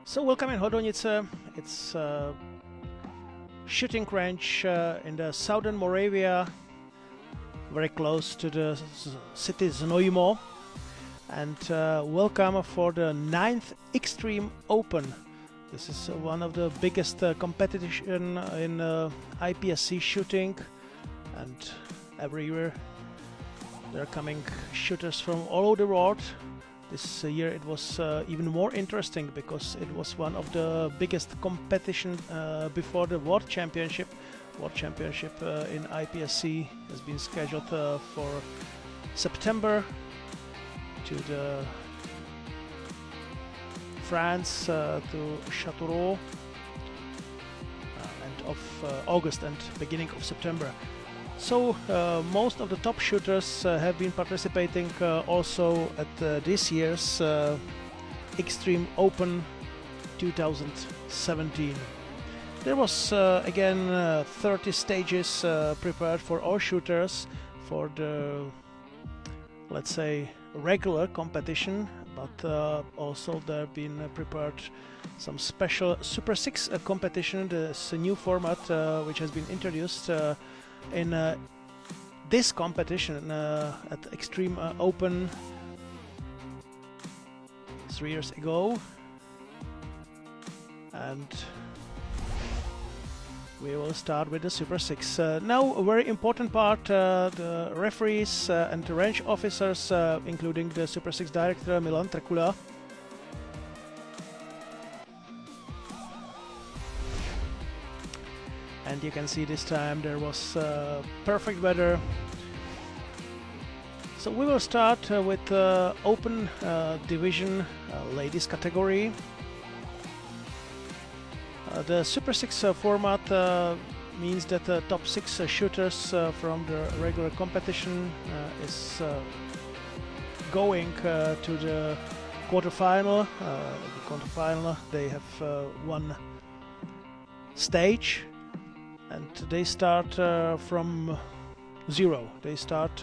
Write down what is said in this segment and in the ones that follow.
So welcome in Hodonice. It's a shooting range in the southern Moravia, very close to the city Znojmo. And welcome for the 9th Extreme Open. This is one of the biggest competition in IPSC shooting, and every year there are coming shooters from all over the world. This year it was even more interesting because it was one of the biggest competition before the World Championship. World Championship in IPSC has been scheduled for September to the France to Châteauroux, end of August and beginning of September. So most of the top shooters have been participating also at this year's Extreme Open 2017. There was again 30 stages prepared for all shooters for the, let's say, regular competition, but also there have been prepared some special Super 6 competition. This new format which has been introduced in this competition at Extreme Open 3 years ago, and we will start with the Super 6. Now a very important part, the referees and the range officers, including the Super 6 director Milan Trekula. And you can see this time there was perfect weather. So we will start with open division ladies category. The Super 6 format means that the top 6 shooters from the regular competition is going to the quarterfinal. The quarterfinal, they have one stage, and they start from zero. They start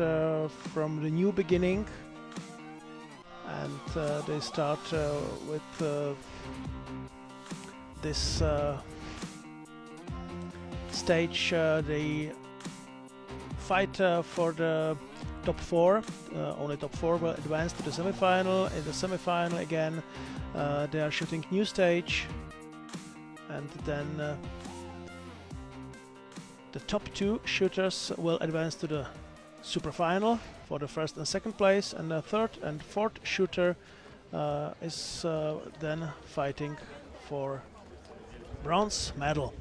from the new beginning, and they start with this stage. They fight for the top 4. Only top 4 will advance to the semi-final. In the semi-final again they are shooting new stage, and then the top 2 shooters will advance to the super final for the first and second place, and the third and fourth shooter is then fighting for bronze medal.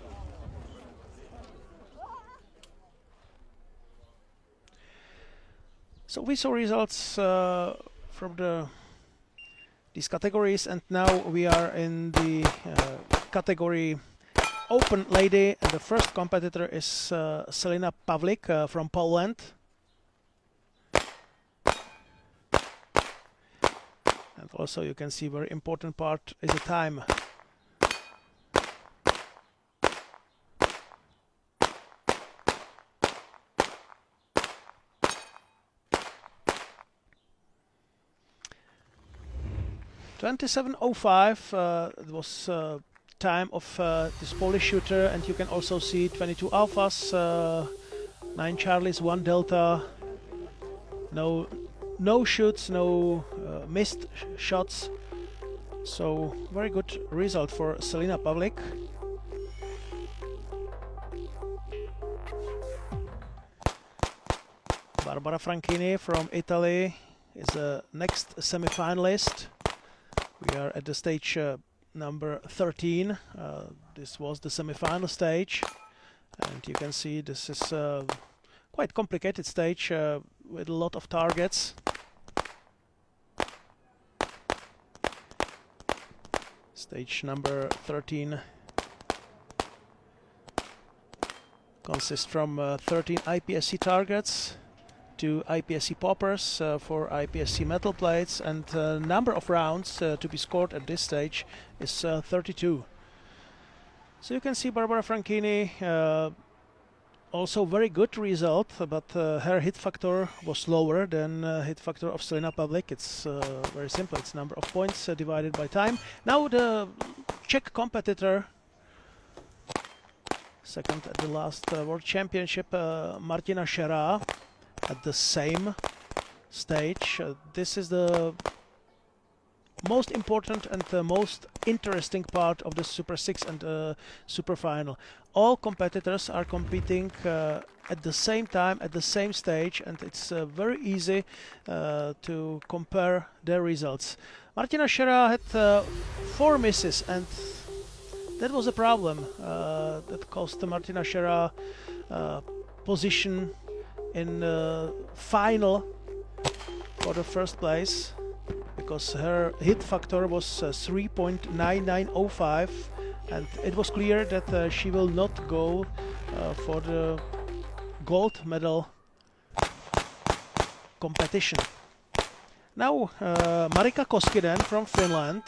So we saw results from these categories, and now we are in the category Open Lady, and the first competitor is Selina Pavlik from Poland. And also you can see very important part is the time. (27:05) it was time of this Polish shooter, and you can also see 22 alphas, 9 charlies, 1 delta, no shoots, no missed shots. So very good result for Selina Pavlik. Barbara Franchini from Italy is the next semi-finalist. We are at the stage number 13. This was the semi-final stage, and you can see this is a quite complicated stage with a lot of targets. Stage number 13 consists from 13 IPSC targets, 2 IPSC poppers, 4 IPSC metal plates, and the number of rounds to be scored at this stage is 32. So you can see Barbara Franchini, also very good result, but her hit factor was lower than hit factor of Selina Pavlik. It's very simple, it's number of points divided by time. Now the Czech competitor, second at the last World Championship, Martina Šerá, at the same stage. This is the most important and the most interesting part of the Super 6 and Super Final. All competitors are competing at the same time, at the same stage, and it's very easy to compare their results. Martina Šerá had 4 misses, and that was a problem that cost Martina Šerá position in the final for the first place, because her hit factor was 3.9905, and it was clear that she will not go for the gold medal competition. Now Marika Koskinen from Finland.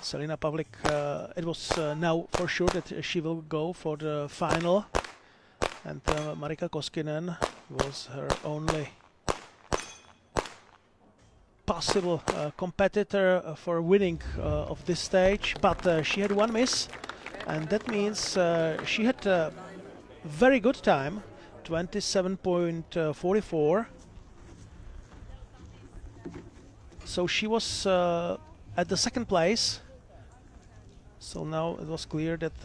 Selina Pavlik, it was now for sure that she will go for the final, and Marika Koskinen was her only possible competitor for winning of this stage, but she had 1 miss, and that means she had a very good time, 27.44. So she was at the second place. So now it was clear that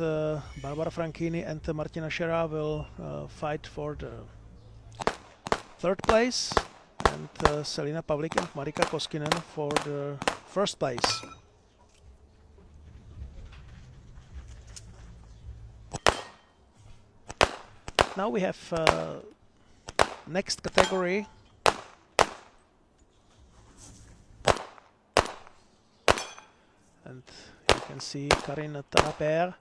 Barbara Franchini and Martina Šerá will fight for the third place, and Selina Pavlik and Marika Koskinen for the first place. Now we have next category. And you can see Karine Taraper.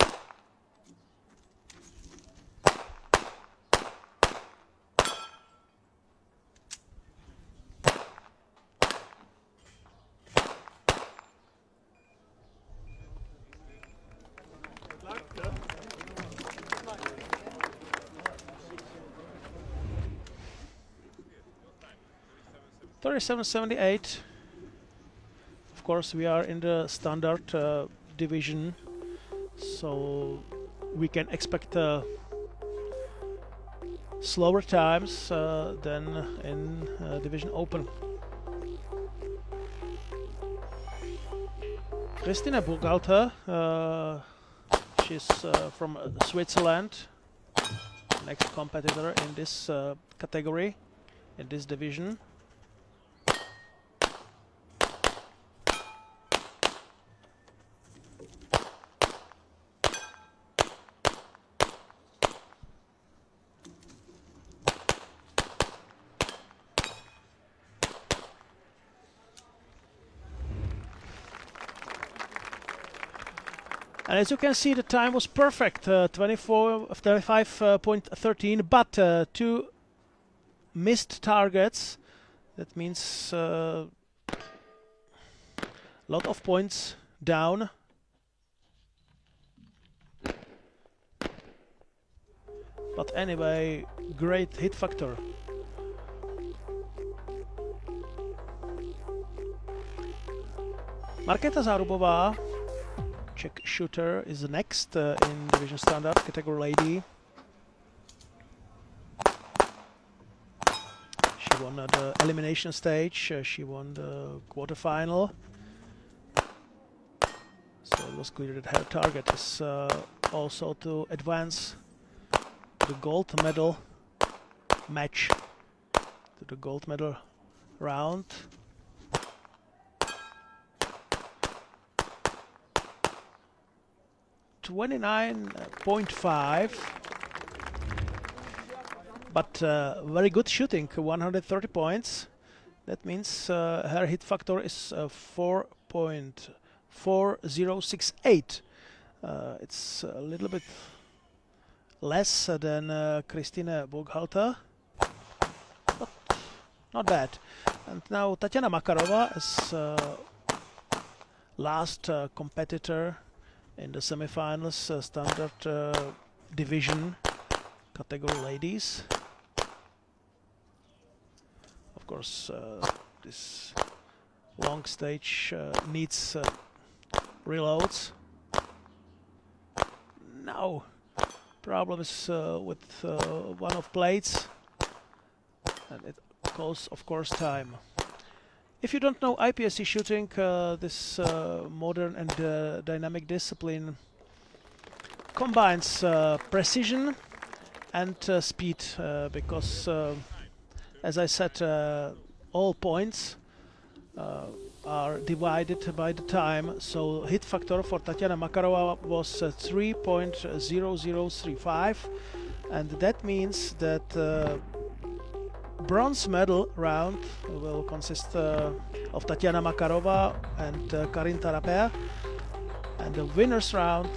$37.78. Of course, we are in the standard division, so we can expect slower times than in Division Open. Christine Burghalter, she's from Switzerland, next competitor in this category, in this division. And as you can see, the time was perfect, 25.13, but 2 missed targets. That means a lot of points down. But anyway, great hit factor. Markéta Zárubová, Czech shooter, is next in Division Standard, category lady. She won the elimination stage, she won the quarterfinal. So it was clear that her target is also to advance to the gold medal match, to the gold medal round. $29.5, but very good shooting, 130 points. That means her hit factor is 4.4068. It's a little bit less than Christine Burghalter, but not bad. And now Tatiana Makarova is last competitor in the semifinals, standard division, category ladies. Of course, this long stage needs reloads. Now problems with one of plates, and it costs of course time. If you don't know IPSC shooting, this modern and dynamic discipline combines precision and speed, because as I said, all points are divided by the time, so hit factor for Tatiana Makarova was 3.0035, and that means that bronze medal round will consist of Tatiana Makarova and Karin Tarapea, and the winners round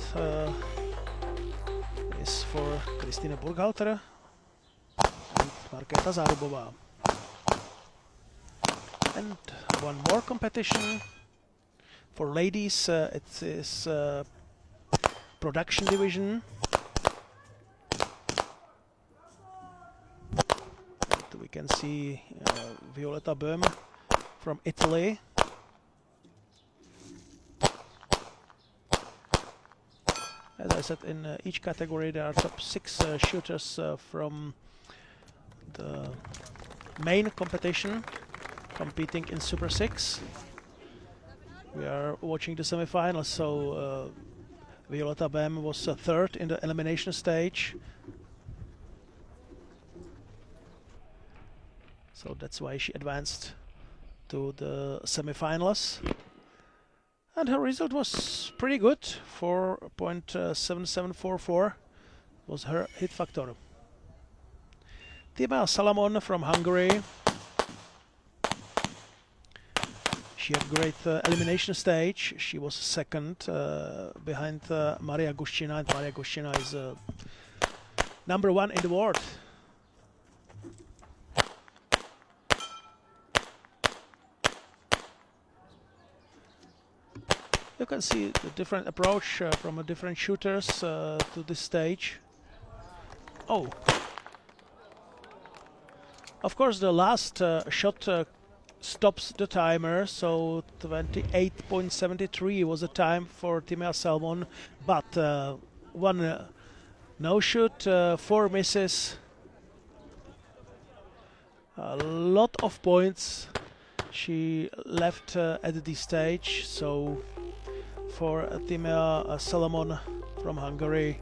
is for Kristine Burghalter and Markéta Zárubová. And one more competition for ladies. It is production division. And we can see Violetta Böhm from Italy. As I said, in each category there are top 6 shooters from the main competition competing in Super 6. We are watching the semi-finals, so Violetta Böhm was third in the elimination stage. So that's why she advanced to the semi-finals. And her result was pretty good. 4.7744 was her hit factor. Timea Salamon from Hungary. She had great elimination stage. She was second behind Maria Gushchina, and Maria Gushchina is number 1 in the world. You can see the different approach from different shooters to this stage. Oh, of course the last shot stops the timer, so 28.73 was the time for Timea Salmon, but one no-shoot, 4 misses, a lot of points she left at this stage. So for Timea Salomon from Hungary,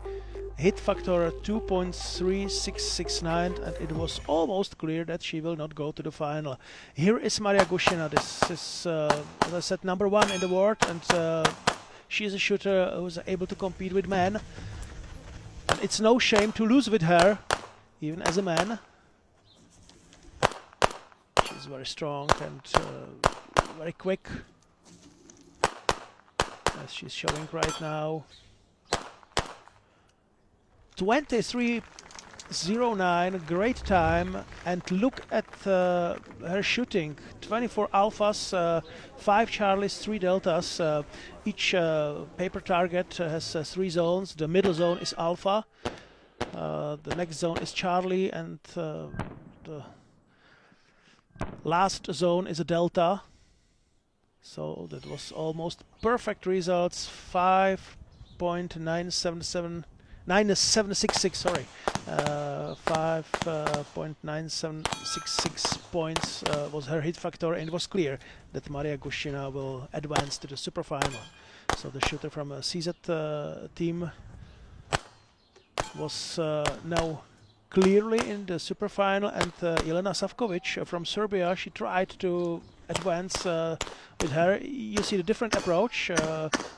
hit factor 2.3669, and it was almost clear that she will not go to the final. Here is Maria Gushchina. This is, as I said, number 1 in the world, and she is a shooter who is able to compete with men. And it's no shame to lose with her, even as a man. She's very strong and very quick, as she's showing right now. 23.09, great time, and look at her shooting. 24 alphas, 5 charlies, 3 deltas. Each paper target has 3 zones. The middle zone is alpha, the next zone is charlie, and the last zone is a delta. So that was almost perfect results. 5.966, sorry, 5.9766 points was her hit factor, and it was clear that Maria Gushchina will advance to the super final. So the shooter from a CZ team was now clearly in the super final, and Jelena Savkovic from Serbia, she tried to advance with her. You see the different approach.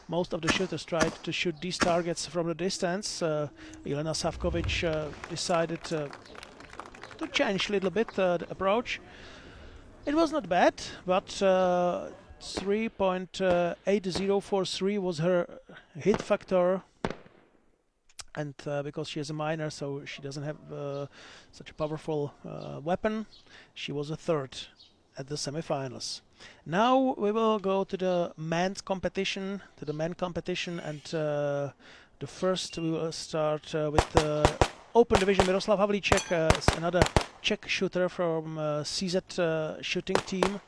Most of the shooters tried to shoot these targets from the distance. Jelena Savkovic decided to change a little bit the approach. It was not bad, but 3.8043 was her hit factor. And because she is a minor, so she doesn't have such a powerful weapon, she was a third at the semifinals. Now we will go to the men's competition, and the first we will start with the open division. Miroslav Havlíček is another Czech shooter from CZ shooting team.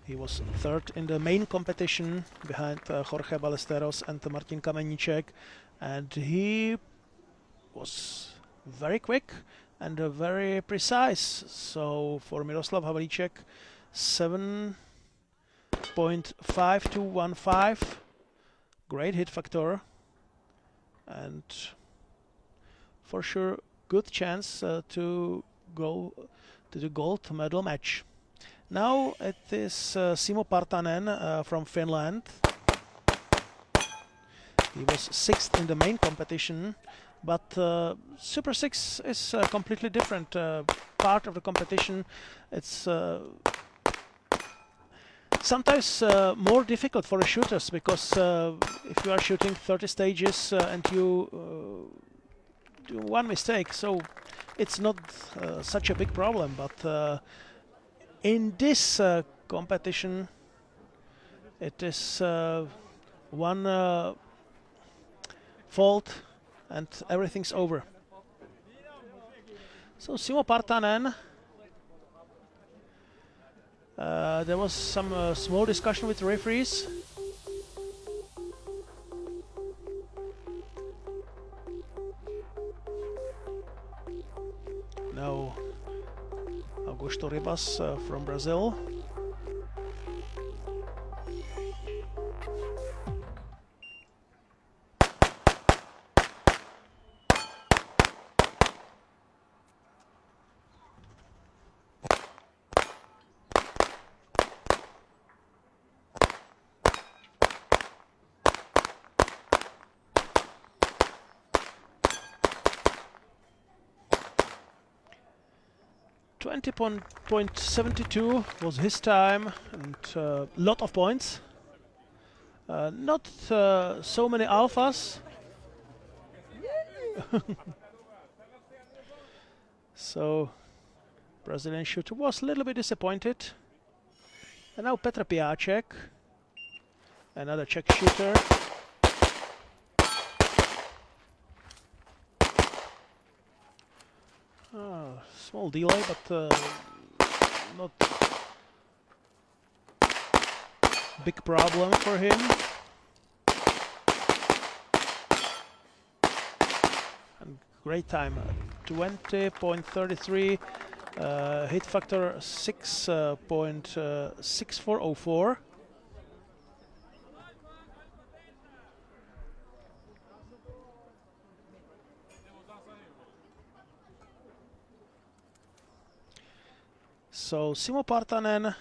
He was third in the main competition behind Jorge Ballesteros and Martin Kameníček, and he was very quick and very precise. So for Miroslav Havlíček, 7.5215, great hit factor, and for sure good chance to go to the gold medal match. Now it is Simo Partanen from Finland. He was sixth in the main competition, but Super 6 is a completely different part of the competition. It's sometimes more difficult for the shooters, because if you are shooting 30 stages and you do one mistake, so it's not such a big problem. But in this competition, it is one fault and everything's over. So Simo Partanen, there was some small discussion with the referees. Now Augusto Ribas from Brazil. .72 was his time, and lot of points. Not so many alphas. So Brazilian shooter was a little bit disappointed. And now Petr Piáček, another Czech shooter. Small delay, but not big problem for him. And great time, 20.33, hit factor 6.6404. So Simo Partanen,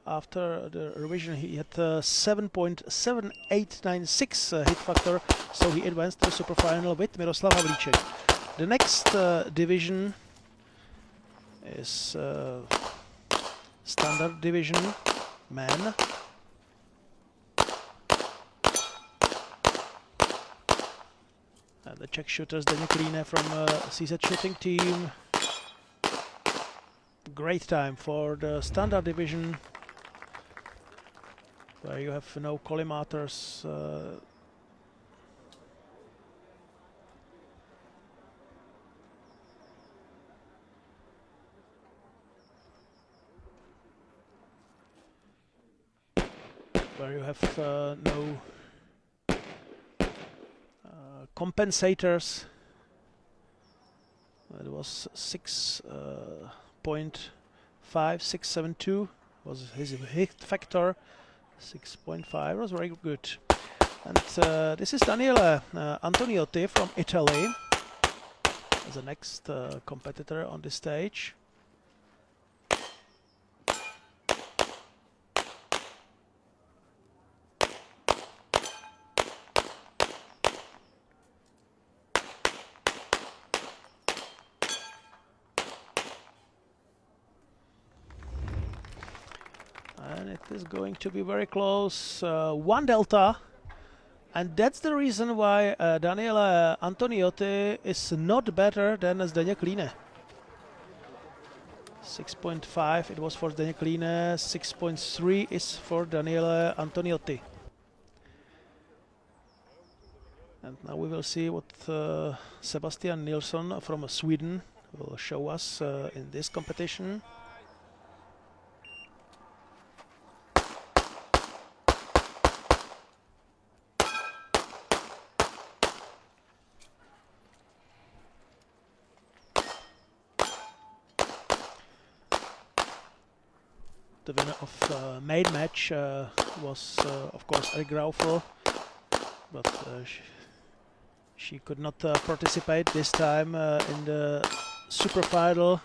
after the revision, he had 7.7896 hit factor, so he advanced to the super final with Miroslav Havlíček. The next division is standard division, men. The Czech shooters, Zdeněk Líne from CZ shooting team. Great time for the standard division, where you have no collimators. Where you have no compensators. It was 6.5672 was his hit factor. 6.5 was very good. And this is Daniele Antoniotti from Italy as the next competitor on the stage. And it is going to be very close, 1 delta, and that's the reason why Daniele Antoniotti is not better than Zdeněk Líne. 6.5 it was for Zdeněk Líne, 6.3 is for Daniele Antoniotti. And now we will see what Sebastian Nilsson from Sweden will show us in this competition. The winner of main match was of course Eric Graufel, but she could not participate this time in the super final.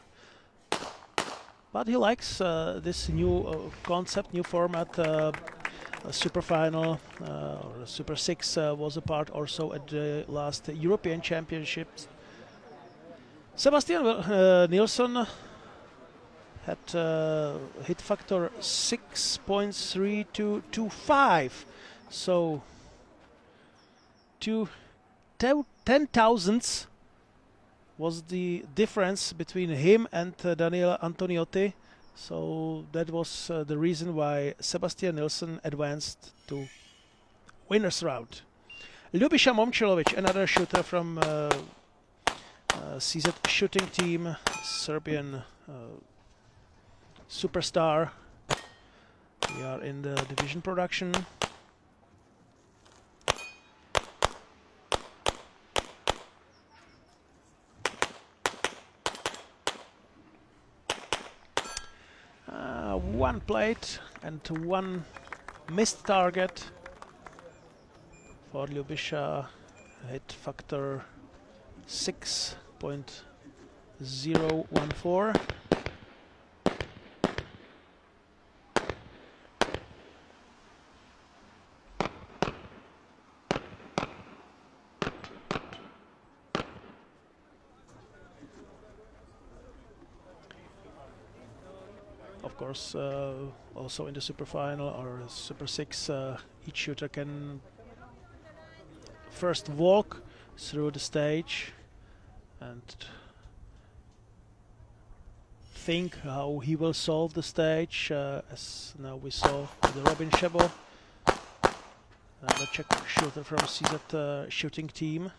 But he likes this new concept, new format. Super final or Super 6 was a part also at the last European Championships. Sebastian Nilsson had hit factor 6.3225, so 10 thousandths was the difference between him and Daniele Antoniotti. So that was the reason why Sebastian Nilsson advanced to winners round. Ljubisha Momčilović, another shooter from CZ shooting team, Serbian superstar. We are in the division production. One plate and one missed target for Ljubisha, hit factor 6.014. Of course, also in the super final or super 6, each shooter can first walk through the stage and think how he will solve the stage, as now we saw with the Robin Shebo, the Czech shooter from CZ shooting team.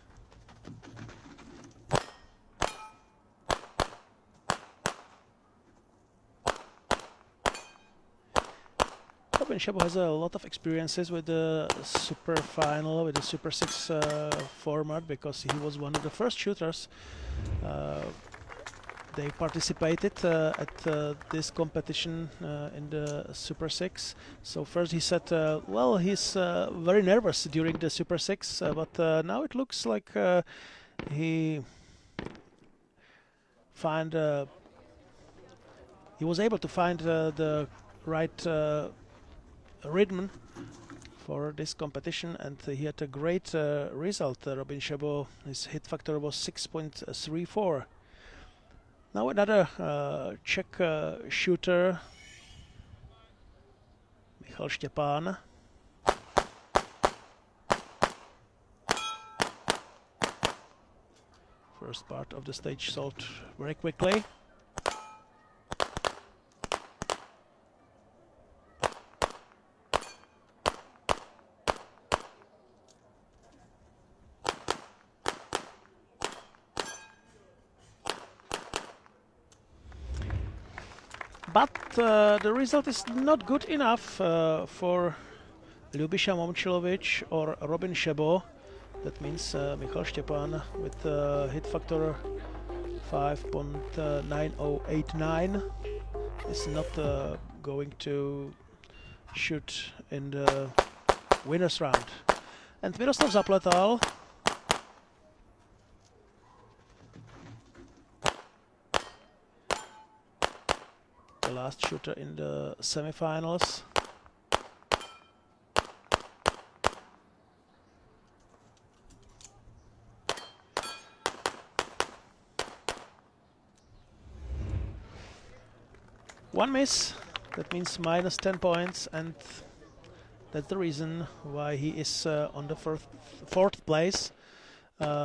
Robin Shebo has a lot of experiences with the super final, with the Super 6 format, because he was one of the first shooters. They participated at this competition in the Super 6. So first he said, well, he's very nervous during the Super 6, but now it looks like he was able to find the right rhythm for this competition, and he had a great result. Robin Shebo, his hit factor was 6.34. Now another Czech shooter, Michal Štěpán. First part of the stage solved very quickly. But the result is not good enough for Ljubisha Momčilović or Robin Shebo. That means Michal Štěpán with hit factor 5.9089 is not going to shoot in the winners round. And Miroslav Zapletal, the last shooter in the semifinals. One miss, that means minus 10 points, and that's the reason why he is on the fourth place.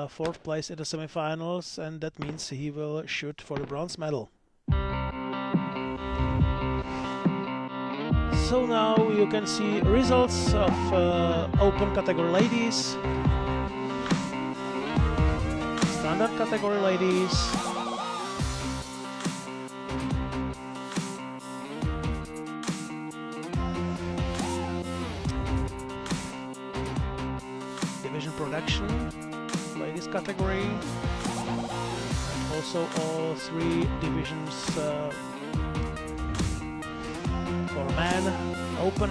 Fourth place in the semifinals, and that means he will shoot for the bronze medal. So now you can see results of open category ladies, standard category ladies, division production ladies category, and also all three divisions again, open.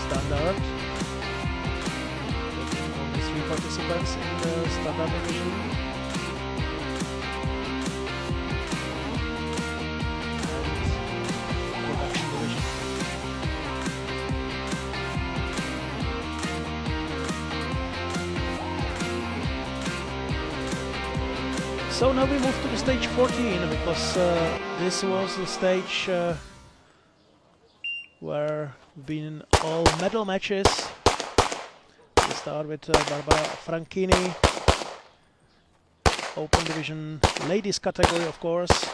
Standard. Only 3 participants in the standard division. And production division. So now we move to the stage 14, because this was the stage where been all medal matches. We start with Barbara Franchini, open division, ladies category, of course.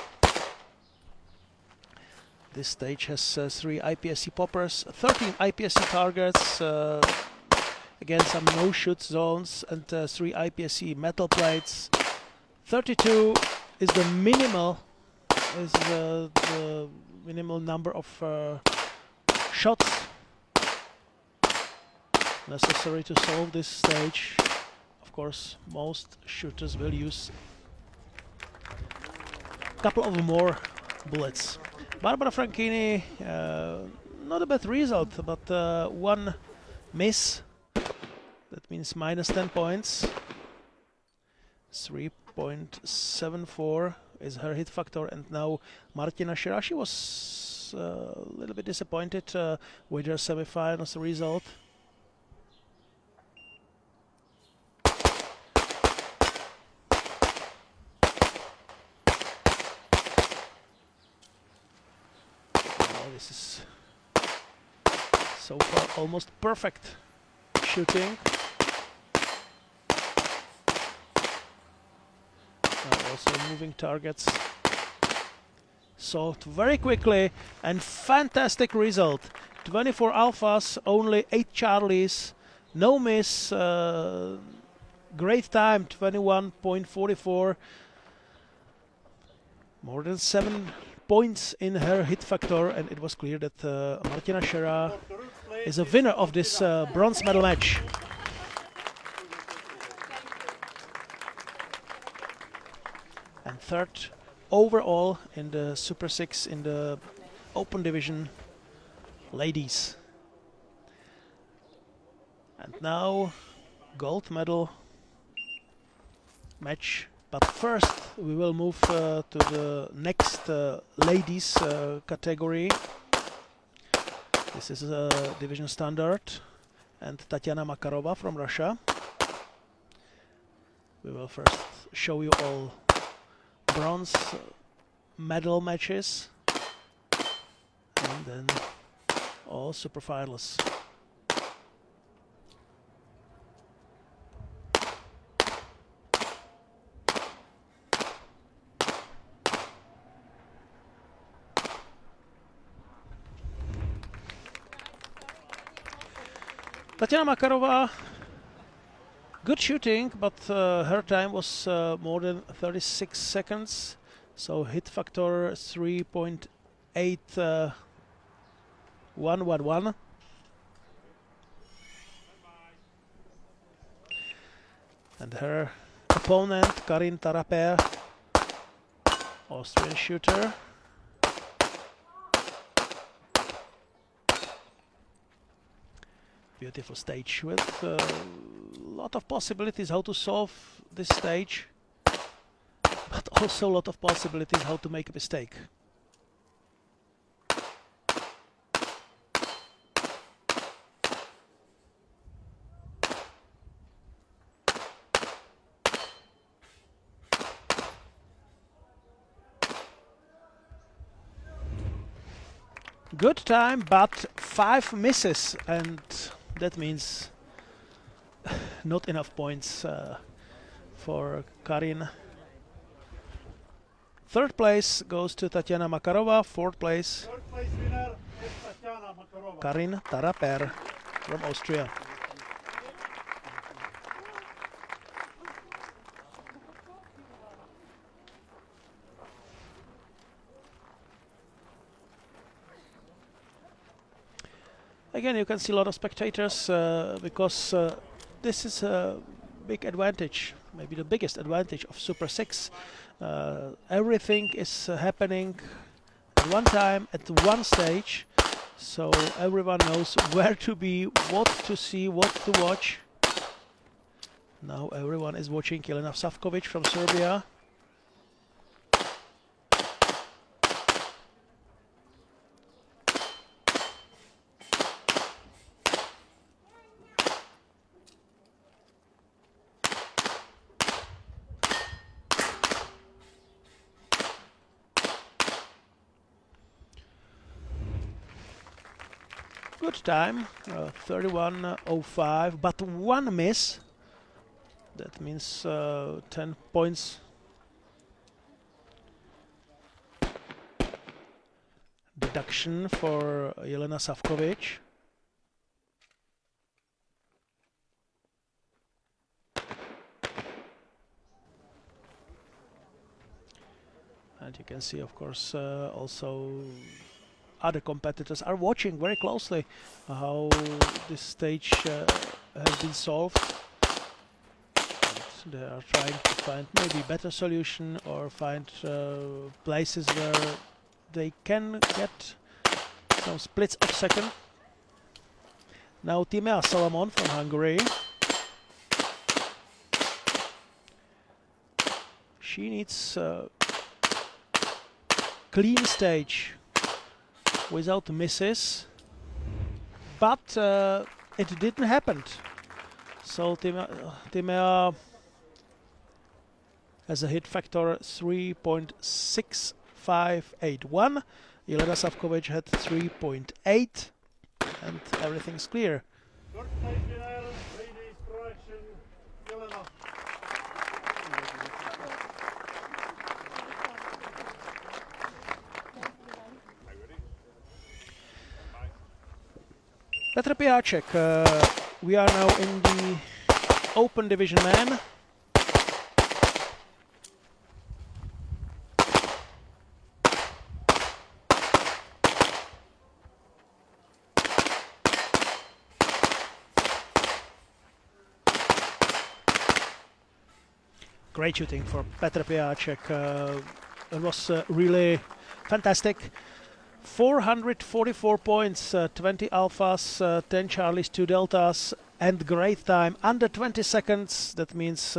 This stage has 3 IPSC poppers, 13 IPSC targets, again some no-shoot zones, and 3 IPSC metal plates. 32 is the minimal number of shots necessary to solve this stage. Of course, most shooters will use a couple of more bullets. Barbara Franchini, not a bad result, but 1 miss. That means minus 10 points. 3.74 is her hit factor, and now Martina Shirashi was a little bit disappointed with her semifinals result. This is so far almost perfect shooting. Also moving targets. Solved very quickly, and fantastic result. 24 alphas, only 8 charlies, no miss. Great time, 21.44. More than 7 points in her hit factor, and it was clear that Martina Shera is a winner of this bronze medal match. And third overall in the Super 6 in the open division ladies. And now gold medal match. But first we will move to the next ladies category. This is a division standard, and Tatiana Makarova from Russia. We will first show you all bronze medal matches, and then all super finals. Tatiana Makarova, good shooting, but her time was more than 36 seconds, so hit factor 3.8111. And her opponent, Karin Taraper, Austrian shooter. Beautiful stage with a lot of possibilities how to solve this stage, but also a lot of possibilities how to make a mistake. Good time, but 5 misses, and that means not enough points for Karin. Third place goes to Tatiana Makarova. Fourth place winner is Tatiana Makarova. Karin Taraper from Austria. Again, you can see a lot of spectators because this is a big advantage maybe the biggest advantage of Super 6. Everything is happening at one time, at one stage, so everyone knows where to be, what to see, what to watch. Now everyone is watching Jelena Savkovic from Serbia. Good time, 31.05, but one miss. That means 10 points deduction for Jelena Savkovic. And you can see, of course, also other competitors are watching very closely how this stage has been solved. And they are trying to find maybe better solution or find places where they can get some splits of second. Now Timea Solomon from Hungary. She needs clean stage without misses, but it didn't happen. So Timea has a hit factor 3.6581. Jelena Savkovic had 3.8, and everything's clear. Third place winner, ladies correction, Jelena. Petr Piáček, we are now in the open division man. Great shooting for Petr Piáček. It was really fantastic. 444 points, 20 alphas, 10 charlies, 2 deltas, and great time under 20 seconds. That means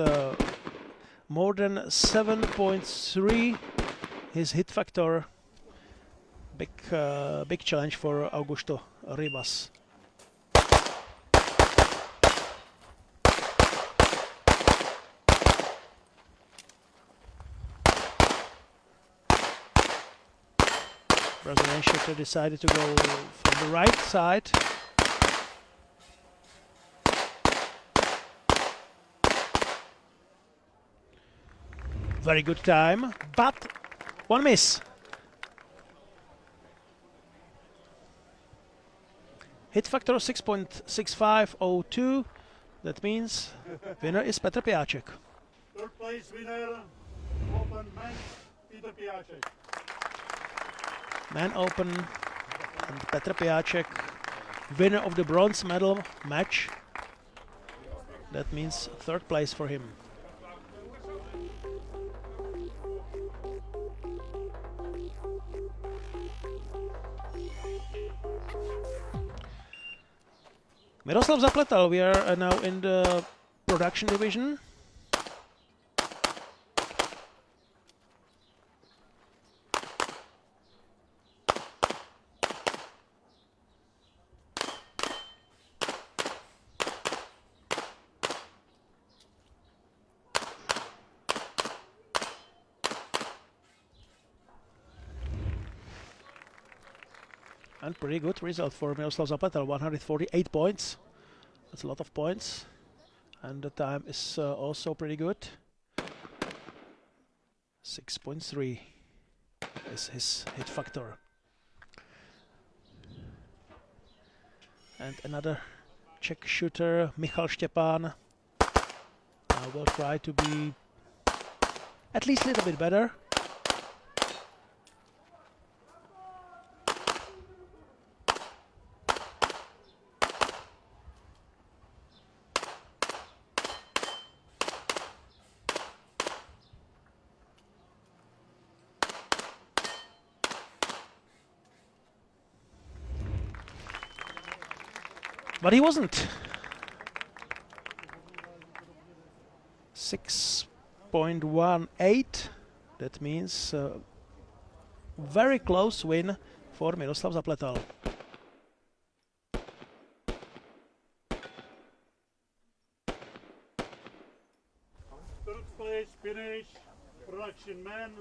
more than 7.3. His hit factor. Big challenge for Augusto Ribas. Brazilian shooter decided to go from the right side. Very good time, but one miss. Hit factor 6.6502. That means winner is Petr Piáček. Third place winner, Open Man, Petr Piáček. Man Open and Petr Piáček, winner of the bronze medal match. That means third place for him. Miroslav Zapletal, we are now in the production division. And pretty good result for Miroslav Zapletal, 148 points. That's a lot of points. And the time is also pretty good. 6.3 is his hit factor. And another Czech shooter, Michal Štěpán, will try to be at least a little bit better. But he wasn't. 6.18. That means very close win for Miroslav Zapletal. Third place finish, production man,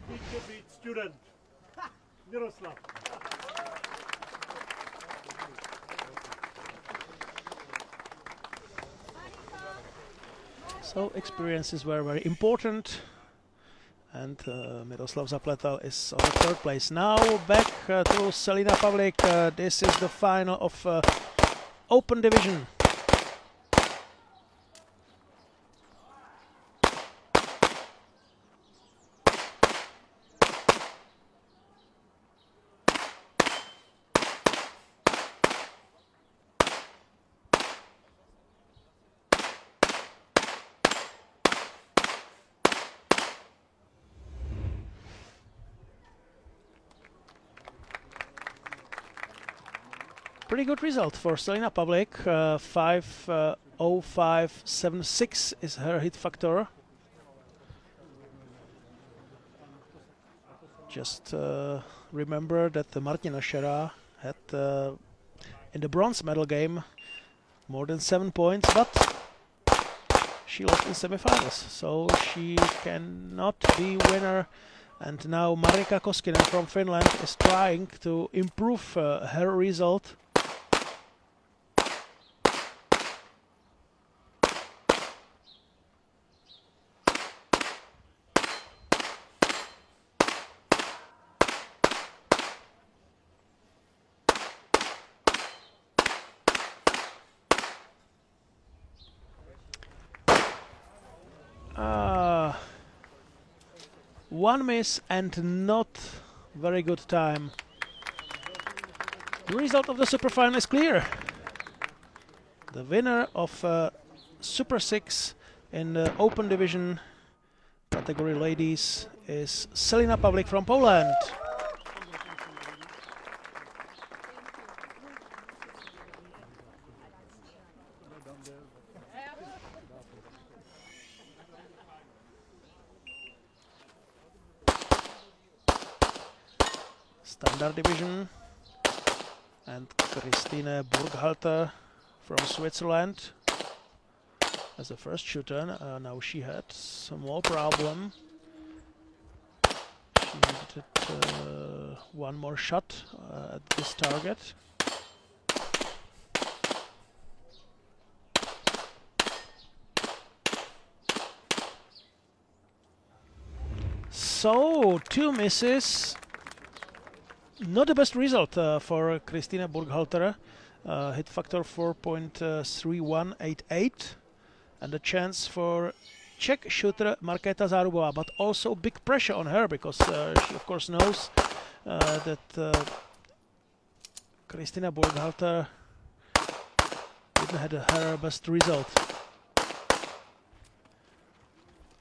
teacher beat student, Miroslav. So experiences were very important, and Miroslav Zapletal is on the third place. Now back to Selina Pavlik. This is the final of Open Division. Pretty good result for Selina Pavlik. 5.0576 is her hit factor. Just remember that Martina Šera had in the bronze medal game more than 7 points, but she lost in semifinals, so she cannot be winner. And now Marika Koskinen from Finland is trying to improve her result. One miss and not very good time. The result of the superfinal is clear. The winner of Super 6 in the Open Division category ladies is Selina Pavlik from Poland. Standard Division, and Christine Burghalter from Switzerland as the first shooter. Now she had some more problem. She needed one more shot at this target. So 2 misses. Not the best result for Christina Burghalter. Hit factor 4.3188, and a chance for Czech shooter Markéta Zárubová, but also big pressure on her because she of course knows that Christina Burghalter didn't have her best result.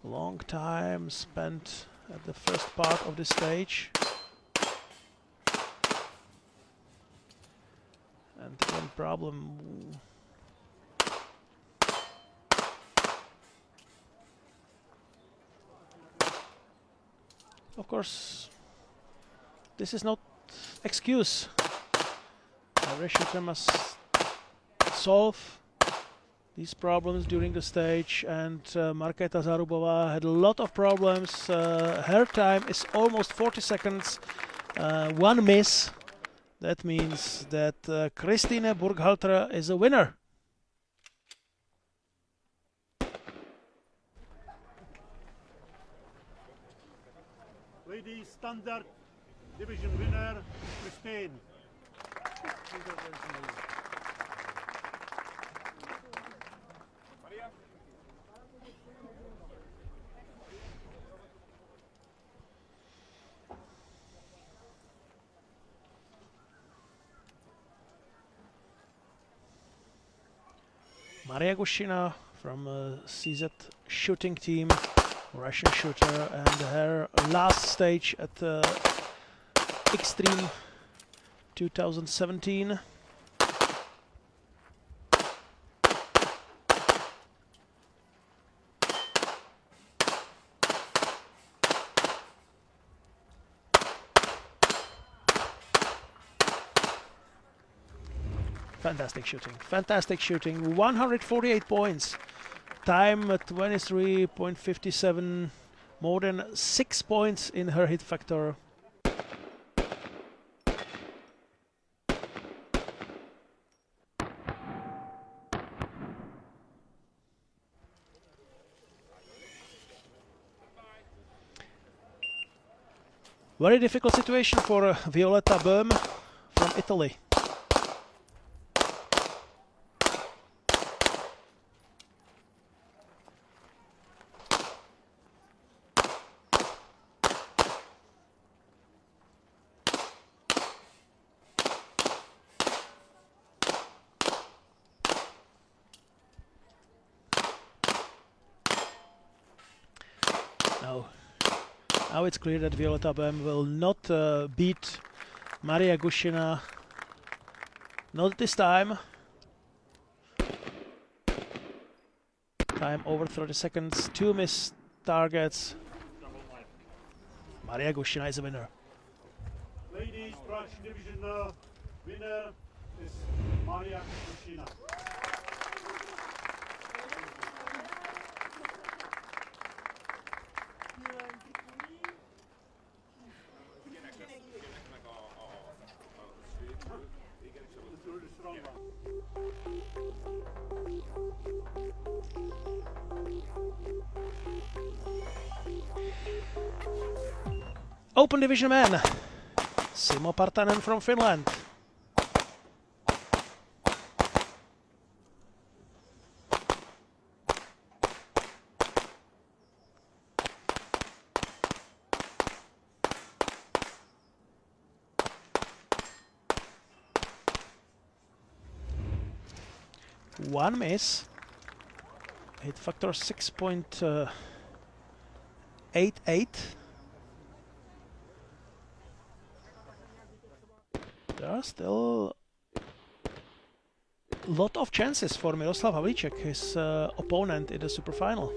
Long time spent at the first part of the stage. And one problem. Of course, this is not excuse. Every shooter must solve these problems during the stage, and Markéta Zárubová had a lot of problems. Her time is almost 40 seconds. One miss. That means that Christine Burghalter is a winner. Ladies Standard Division winner, Christine. Maria Gushina from CZ shooting team, Russian shooter, and her last stage at Extreme 2017. Fantastic shooting. Fantastic shooting. 148 points. Time at 23.57. More than 6 points in her hit factor. Very difficult situation for Violetta Böhm from Italy. Now it's clear that Violetta Böhm will not beat Maria Gushina. Not this time. Time over 30 seconds. 2 missed targets. Maria Gushina is a winner. Ladies Trash Division winner is Maria Gushina. Open division man, Simo Partanen from Finland. One miss. Hit factor 6.88. There are still a lot of chances for Miroslav Havlicek, his opponent in the superfinal.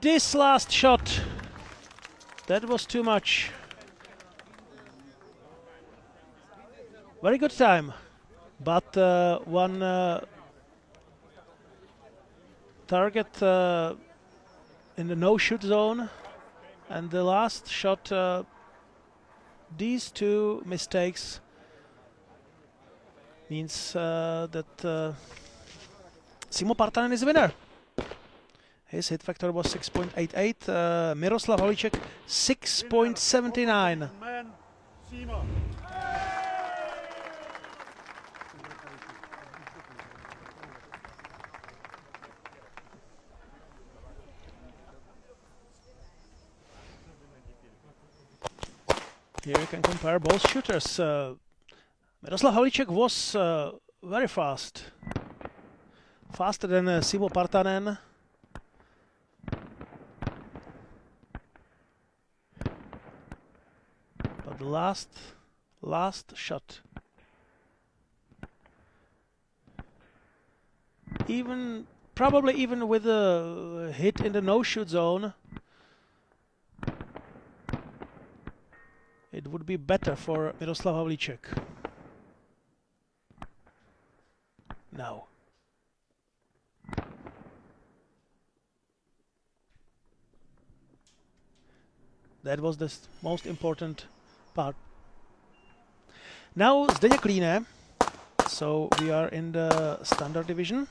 This last shot, that was too much. Very good time, but one target in the no-shoot zone, and the last shot, these two mistakes means that Simo Partanen is the winner. His hit factor was 6.88, Miroslav Havlicek 6.79. Man, Simo. Here you can compare both shooters. Miroslav Havlicek was very fast. Faster than Simo Partanen. The last shot, probably even with a hit in the no-shoot zone, it would be better for Miroslav Havlicek. Now. That was the most important part. Now Zdeněk Líne, so we are in the standard division.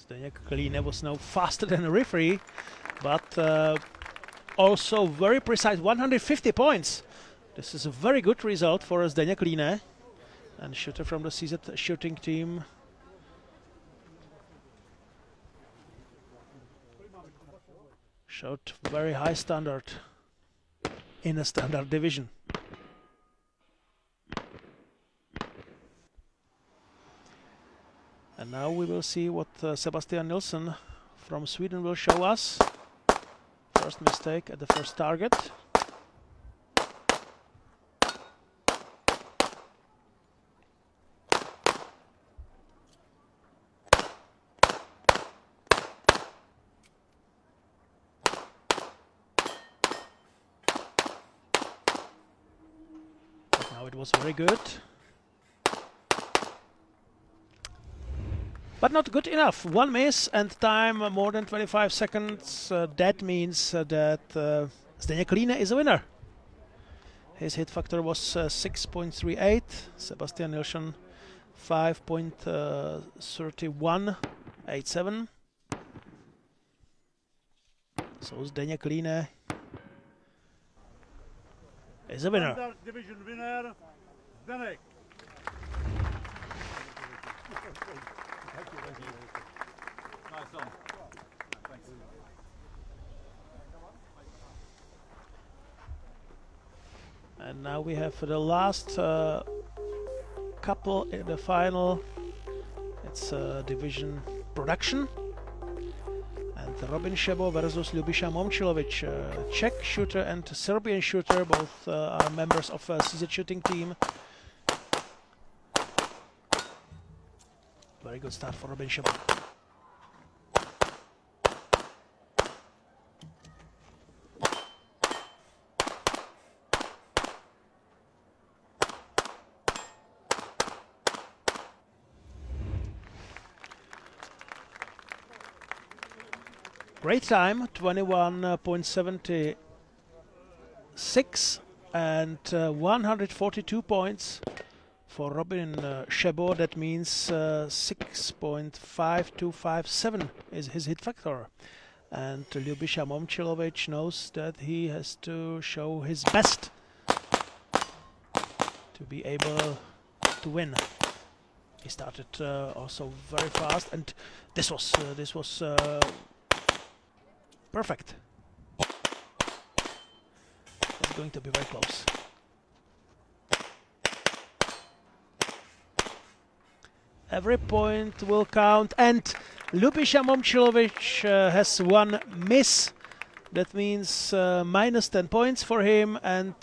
Zdeněk Líne was now faster than a referee, but also very precise. 150 points This is a very good result for Zdeněk Líne, and shooter from the CZ shooting team. Showed very high standard in a standard division. And now we will see what Sebastian Nilsson from Sweden will show us. First mistake at the first target. But now it was very good. But not good enough. One miss and time more than 25 seconds. That means that Zdeněk Líne is a winner. His hit factor was 6.38. Sebastian Nilsson 5.3187. So Zdeněk Líne is a winner. Standard division winner, Zdeněk. Nice one. Thanks. And now we have the last couple in the final. It's division production. And Robin Šebo versus Ljubiša Momčilović, Czech shooter and Serbian shooter, both are members of CZ shooting team. Very good start for Robin Šebo. Great time, 21.76 and 142 points for Robin Šebo. That means 6.5257 is his hit factor. And Ljubiša Momčilović knows that he has to show his best to be able to win. He started also very fast, and this was perfect. It's going to be very close. Every point will count, and Ljubiša Momčilović has one miss. That means minus 10 points for him, and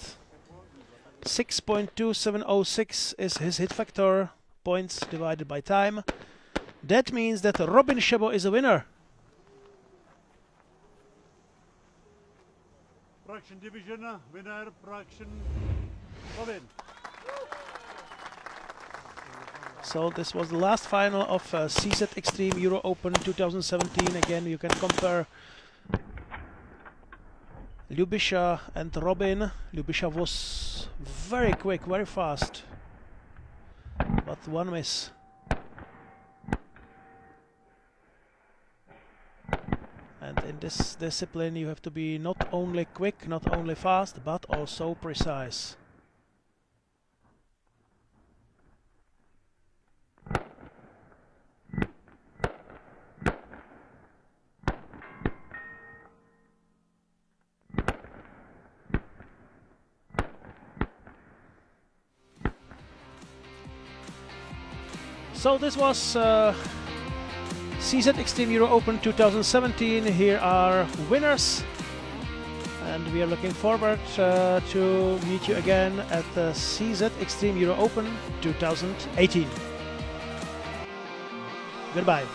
6.2706 is his hit factor, points divided by time. That means that Robin Šebo is a winner. Production division winner, production Robin. So this was the last final of CZ Extreme Euro Open 2017. Again, you can compare Ljubiša and Robin. Ljubiša was very quick, very fast, but one miss. And in this discipline you have to be not only quick, not only fast, but also precise. So this was CZ Extreme Euro Open 2017. Here are winners, and we are looking forward to meet you again at the CZ Extreme Euro Open 2018. Goodbye.